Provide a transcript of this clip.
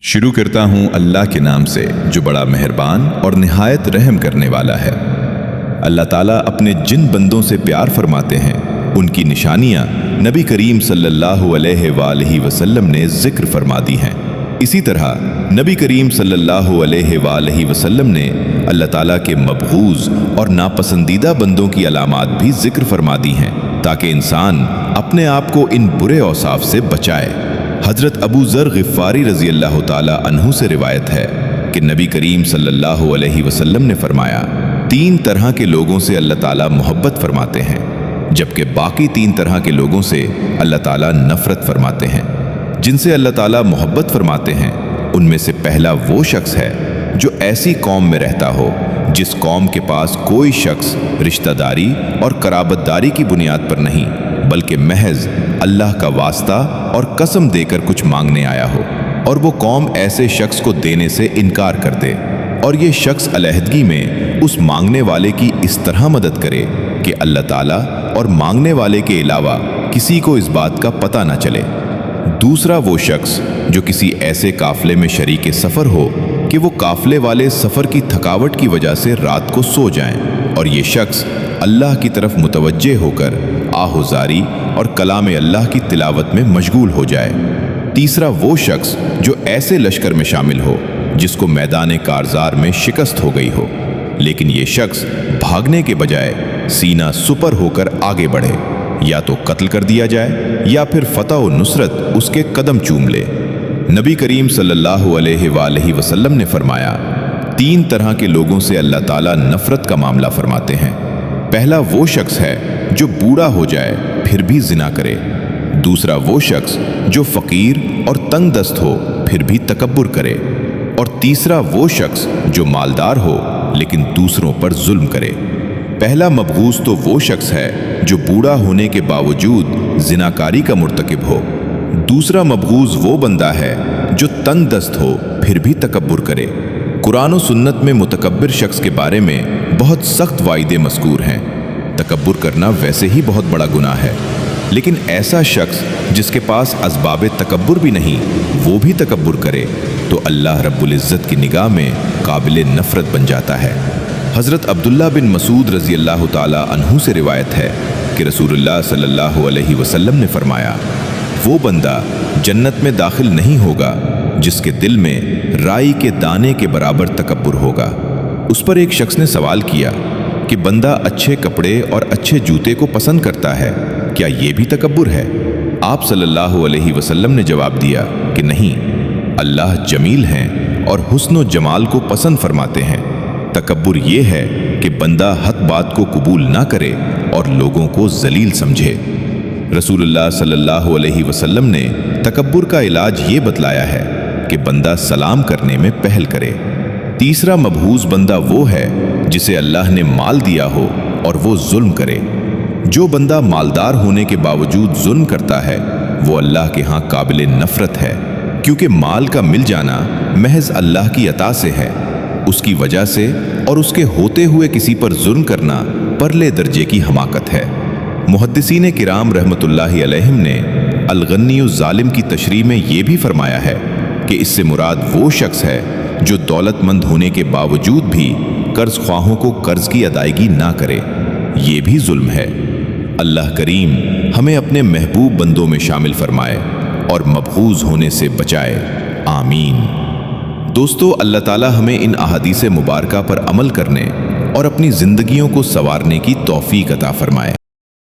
शुरू करता हूँ अल्लाह के नाम से जो बड़ा मेहरबान और निहायत रहम करने वाला है। अल्लाह ताला अपने जिन बंदों से प्यार फरमाते हैं उनकी निशानियाँ नबी करीम सल्लल्लाहु अलैहि वसल्लम ने जिक्र फरमा दी हैं। इसी तरह नबी करीम सल्लल्लाहु अलैहि वसल्लम ने अल्लाह ताला के मबगूज़ और नापसंदीदा बंदों की अलामात भी जिक्र फरमा दी हैं ताकि इंसान अपने आप को इन बुरे औसाफ से बचाए। हज़रत अबू ज़र ग़िफ़ारी रज़ी अल्लाह ताला अन्हु से रिवायत है कि नबी करीम सल्लल्लाहु अलैहि वसल्लम ने फरमाया, 3 तरह के लोगों से अल्लाह ताला मोहब्बत फरमाते हैं, जबकि बाकी 3 तरह के लोगों से अल्लाह ताला नफ़रत फरमाते हैं। जिनसे अल्लाह ताला मोहब्बत फरमाते हैं उनमें से पहला वो शख्स है जो ऐसी कौम में रहता हो जिस कौम के पास कोई शख्स रिश्तेदारी और कराबतदारी की बुनियाद पर नहीं बल्कि महज अल्लाह का वास्ता और कसम देकर कुछ मांगने आया हो, और वो कौम ऐसे शख्स को देने से इनकार कर दे और ये शख्स अलहदगी में उस मांगने वाले की इस तरह मदद करे कि अल्लाह ताला और मांगने वाले के अलावा किसी को इस बात का पता न चले। दूसरा वो शख्स जो किसी ऐसे काफले में शरीके सफ़र हो कि वो काफले वाले सफ़र की थकावट की वजह से रात को सो जाएं और ये शख्स अल्लाह की तरफ मुतवज्जे होकर आहुजारी और कलाम अल्लाह की तिलावत में मशगूल हो जाए। तीसरा वो शख्स जो ऐसे लश्कर में शामिल हो जिसको मैदान कारज़ार में शिकस्त हो गई हो, लेकिन ये शख्स भागने के बजाय सीना सुपर होकर आगे बढ़े, या तो कत्ल कर दिया जाए या फिर फतह व नुसरत उसके कदम चूम ले। नबी करीम सल्लल्लाहु अलैहि वसल्लम ने फरमाया, 3 तरह के लोगों से अल्लाह ताला नफ़रत का मामला फरमाते हैं। पहला वो शख्स है जो बूढ़ा हो जाए फिर भी जिना करे। दूसरा वो शख्स जो फ़कीर और तंग दस्त हो फिर भी तकब्बुर करे। और तीसरा वो शख्स जो मालदार हो लेकिन दूसरों पर जुल्म करे। पहला मबगूज़ तो वो शख्स है जो बूढ़ा होने के बावजूद जिनाकारी का मुर्तकिब हो। दूसरा मबगूज़ वो बंदा है जो तंग दस्त हो फिर भी तकब्बुर करे। कुरान और सुन्नत में मुतकब्बिर शख्स के बारे में बहुत सख्त वाइदे मज़कूर हैं। तकब्बुर करना वैसे ही बहुत बड़ा गुनाह है, लेकिन ऐसा शख्स जिसके पास असबाब तकब्बुर भी नहीं वो भी तकब्बुर करे तो अल्लाह रब्बुल इज़्ज़त की निगाह में काबिल नफ़रत बन जाता है। हज़रत अब्दुल्ला बिन मसूद रज़ी अल्लाह ताला अन्हु से रिवायत है कि रसूलुल्लाह सल्लल्लाहु अलैहि वसल्लम ने फरमाया, वो बंदा जन्नत में दाखिल नहीं होगा जिसके दिल में राई के दाने के बराबर तकब्बुर होगा। उस पर एक शख्स ने सवाल किया कि बंदा अच्छे कपड़े और अच्छे जूते को पसंद करता है, क्या ये भी तकब्बुर है? आप सल्लल्लाहु अलैहि वसल्लम ने जवाब दिया कि नहीं, अल्लाह जमील हैं और हुस्न व जमाल को पसंद फरमाते हैं। तकब्बुर ये है कि बंदा हक बात को कबूल ना करे और लोगों को जलील समझे। रसूलुल्लाह सल्लल्लाहु अलैहि वसल्लम ने तकब्बुर का इलाज ये बतलाया है कि बंदा सलाम करने में पहल करे। तीसरा मबहूज़ बंदा वो है जिसे अल्लाह ने माल दिया हो और वो जुल्म करे। जो बंदा मालदार होने के बावजूद जुल्म करता है वो अल्लाह के यहाँ काबिल नफ़रत है, क्योंकि माल का मिल जाना महज अल्लाह की अता से है। उसकी वजह से और उसके होते हुए किसी पर जुल्म करना परले दर्जे की हमाकत है। मुहद्दिसीन किराम रहमतुल्लाहि अलैहिम ने अल-गन्नी ज़ालिम की तशरीह में ये भी फरमाया है कि इससे मुराद वो शख्स है जो दौलतमंद होने के बावजूद भी कर्ज ख्वाहों को कर्ज की अदायगी ना करे। ये भी जुल्म है। अल्लाह करीम हमें अपने महबूब बंदों में शामिल फरमाए और मबगूज़ होने से बचाए। आमीन। दोस्तों, अल्लाह ताला हमें इन अहादीस मुबारका पर अमल करने और अपनी ज़िंदगियों को संवारने की तौफीक अता फरमाए।